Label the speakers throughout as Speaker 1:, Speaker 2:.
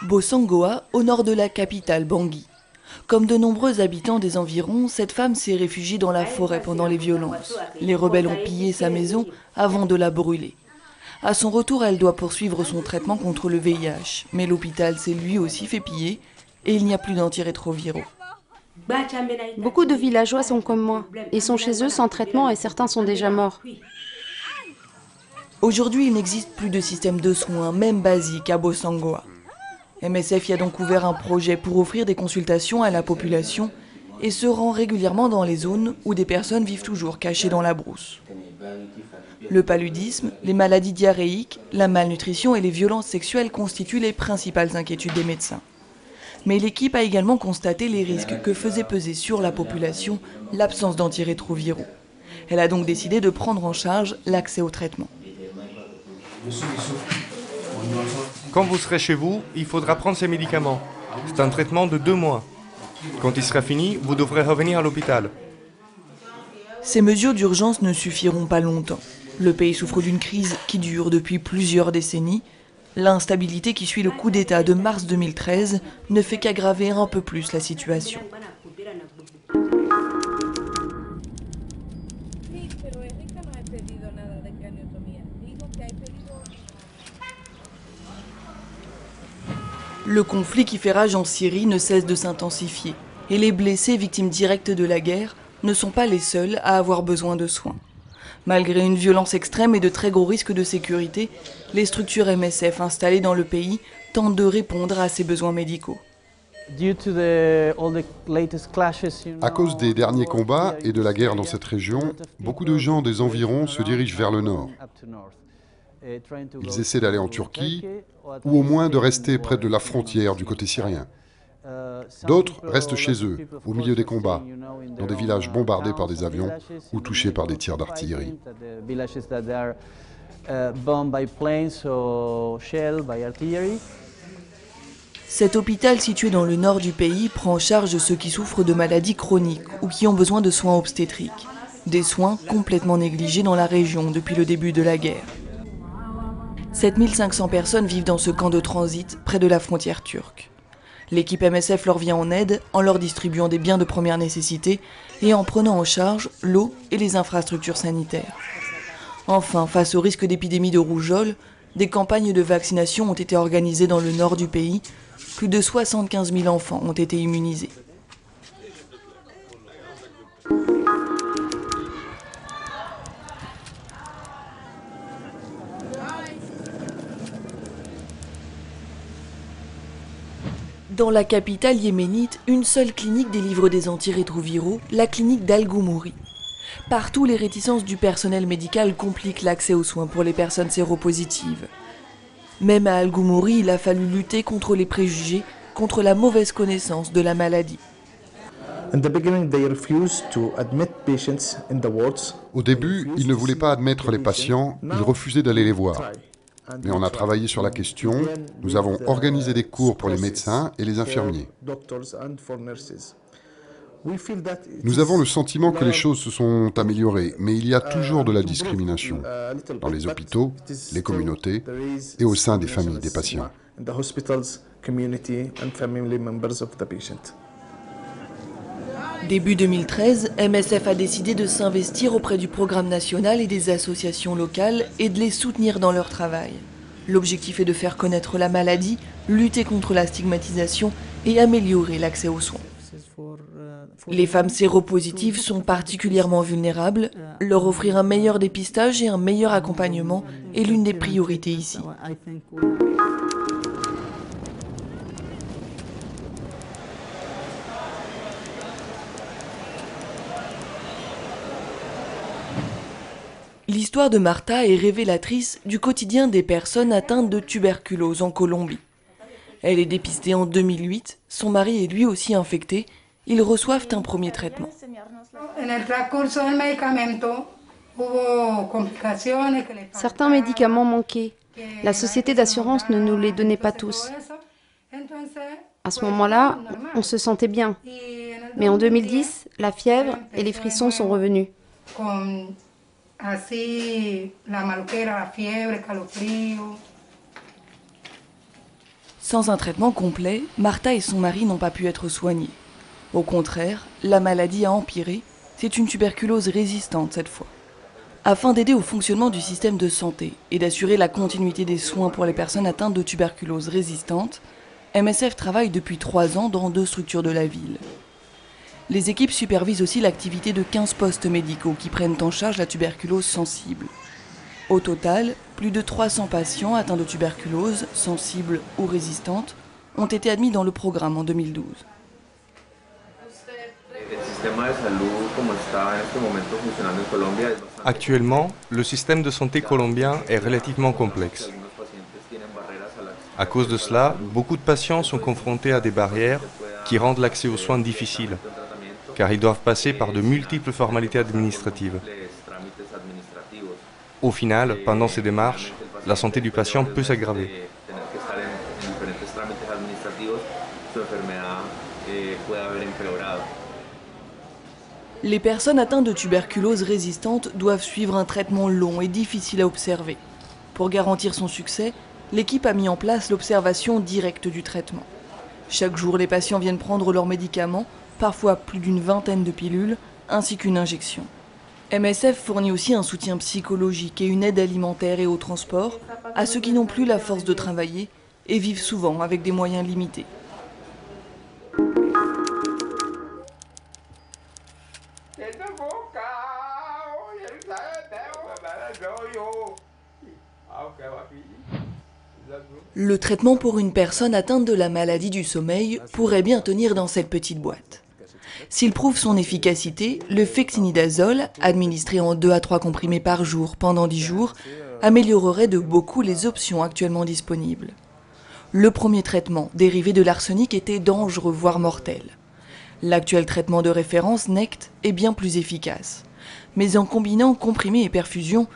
Speaker 1: Bossangoa, au nord de la capitale Bangui. Comme de nombreux habitants des environs, cette femme s'est réfugiée dans la forêt pendant les violences. Les rebelles ont pillé sa maison avant de la brûler. À son retour, elle doit poursuivre son traitement contre le VIH. Mais l'hôpital s'est lui aussi fait piller et il n'y a plus d'antirétroviraux.
Speaker 2: Beaucoup de villageois sont comme moi. Ils sont chez eux sans traitement et certains sont déjà morts.
Speaker 1: Aujourd'hui, il n'existe plus de système de soins, même basique, à Bossangoa. MSF y a donc ouvert un projet pour offrir des consultations à la population et se rend régulièrement dans les zones où des personnes vivent toujours cachées dans la brousse. Le paludisme, les maladies diarrhéiques, la malnutrition et les violences sexuelles constituent les principales inquiétudes des médecins. Mais l'équipe a également constaté les risques que faisait peser sur la population l'absence d'antirétroviraux. Elle a donc décidé de prendre en charge l'accès au traitement.
Speaker 3: Quand vous serez chez vous, il faudra prendre ces médicaments. C'est un traitement de 2 mois. Quand il sera fini, vous devrez revenir à l'hôpital.
Speaker 1: Ces mesures d'urgence ne suffiront pas longtemps. Le pays souffre d'une crise qui dure depuis plusieurs décennies. L'instabilité qui suit le coup d'État de mars 2013 ne fait qu'aggraver un peu plus la situation. Le conflit qui fait rage en Syrie ne cesse de s'intensifier. Et les blessés, victimes directes de la guerre, ne sont pas les seuls à avoir besoin de soins. Malgré une violence extrême et de très gros risques de sécurité, les structures MSF installées dans le pays tentent de répondre à ces besoins médicaux.
Speaker 4: À cause des derniers combats et de la guerre dans cette région, beaucoup de gens des environs se dirigent vers le nord. Ils essaient d'aller en Turquie ou au moins de rester près de la frontière du côté syrien. D'autres restent chez eux, au milieu des combats, dans des villages bombardés par des avions ou touchés par des tirs d'artillerie.
Speaker 1: Cet hôpital situé dans le nord du pays prend en charge ceux qui souffrent de maladies chroniques ou qui ont besoin de soins obstétriques. Des soins complètement négligés dans la région depuis le début de la guerre. 7500 personnes vivent dans ce camp de transit près de la frontière turque. L'équipe MSF leur vient en aide en leur distribuant des biens de première nécessité et en prenant en charge l'eau et les infrastructures sanitaires. Enfin, face au risque d'épidémie de rougeole, des campagnes de vaccination ont été organisées dans le nord du pays. Plus de 75 000 enfants ont été immunisés. Dans la capitale yéménite, une seule clinique délivre des antirétroviraux, la clinique d'Al-Goumouri. Partout, les réticences du personnel médical compliquent l'accès aux soins pour les personnes séropositives. Même à Al-Goumouri, il a fallu lutter contre les préjugés, contre la mauvaise connaissance de la maladie.
Speaker 4: Au début, ils ne voulaient pas admettre les patients, ils refusaient d'aller les voir. Mais on a travaillé sur la question, nous avons organisé des cours pour les médecins et les infirmiers. Nous avons le sentiment que les choses se sont améliorées, mais il y a toujours de la discrimination dans les hôpitaux, les communautés et au sein des familles des patients.
Speaker 1: Début 2013, MSF a décidé de s'investir auprès du programme national et des associations locales et de les soutenir dans leur travail. L'objectif est de faire connaître la maladie, lutter contre la stigmatisation et améliorer l'accès aux soins. Les femmes séropositives sont particulièrement vulnérables. Leur offrir un meilleur dépistage et un meilleur accompagnement est l'une des priorités ici. L'histoire de Martha est révélatrice du quotidien des personnes atteintes de tuberculose en Colombie. Elle est dépistée en 2008, son mari est lui aussi infecté, ils reçoivent un premier traitement.
Speaker 2: Certains médicaments manquaient. La société d'assurance ne nous les donnait pas tous. À ce moment-là, on se sentait bien. Mais en 2010, la fièvre et les frissons sont revenus.
Speaker 1: Sans un traitement complet, Marta et son mari n'ont pas pu être soignés. Au contraire, la maladie a empiré, c'est une tuberculose résistante cette fois. Afin d'aider au fonctionnement du système de santé et d'assurer la continuité des soins pour les personnes atteintes de tuberculose résistante, MSF travaille depuis 3 ans dans 2 structures de la ville. Les équipes supervisent aussi l'activité de 15 postes médicaux qui prennent en charge la tuberculose sensible. Au total, plus de 300 patients atteints de tuberculose, sensible ou résistante, ont été admis dans le programme en 2012.
Speaker 3: Actuellement, le système de santé colombien est relativement complexe. À cause de cela, beaucoup de patients sont confrontés à des barrières qui rendent l'accès aux soins difficile, car ils doivent passer par de multiples formalités administratives. Au final, pendant ces démarches, la santé du patient peut s'aggraver.
Speaker 1: Les personnes atteintes de tuberculose résistante doivent suivre un traitement long et difficile à observer. Pour garantir son succès, l'équipe a mis en place l'observation directe du traitement. Chaque jour, les patients viennent prendre leurs médicaments, parfois plus d'une vingtaine de pilules, ainsi qu'une injection. MSF fournit aussi un soutien psychologique et une aide alimentaire et au transport à ceux qui n'ont plus la force de travailler et vivent souvent avec des moyens limités. Le traitement pour une personne atteinte de la maladie du sommeil pourrait bien tenir dans cette petite boîte. S'il prouve son efficacité, le fexinidazole, administré en 2 à 3 comprimés par jour pendant 10 jours, améliorerait de beaucoup les options actuellement disponibles. Le premier traitement, dérivé de l'arsenic, était dangereux, voire mortel. L'actuel traitement de référence, NECT, est bien plus efficace. Mais en combinant comprimés et perfusion,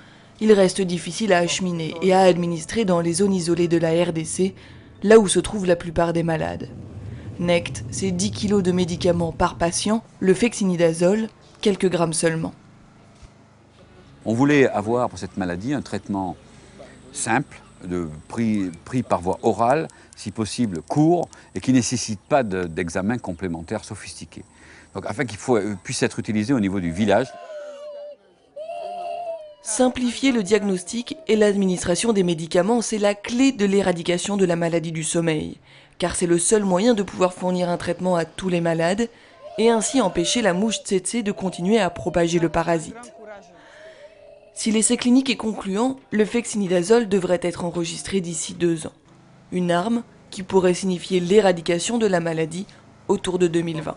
Speaker 1: il reste difficile à acheminer et à administrer dans les zones isolées de la RDC, là où se trouvent la plupart des malades. NECT, c'est 10 kg de médicaments par patient, le fexinidazole, quelques grammes seulement.
Speaker 5: On voulait avoir pour cette maladie un traitement simple, pris par voie orale, si possible court, et qui ne nécessite pas d'examen complémentaire sophistiqué. Donc, afin qu'il puisse être utilisé au niveau du village.
Speaker 1: Simplifier le diagnostic et l'administration des médicaments, c'est la clé de l'éradication de la maladie du sommeil, car c'est le seul moyen de pouvoir fournir un traitement à tous les malades et ainsi empêcher la mouche tsetse de continuer à propager le parasite. Si l'essai clinique est concluant, le fexinidazole devrait être enregistré d'ici 2 ans. Une arme qui pourrait signifier l'éradication de la maladie autour de 2020.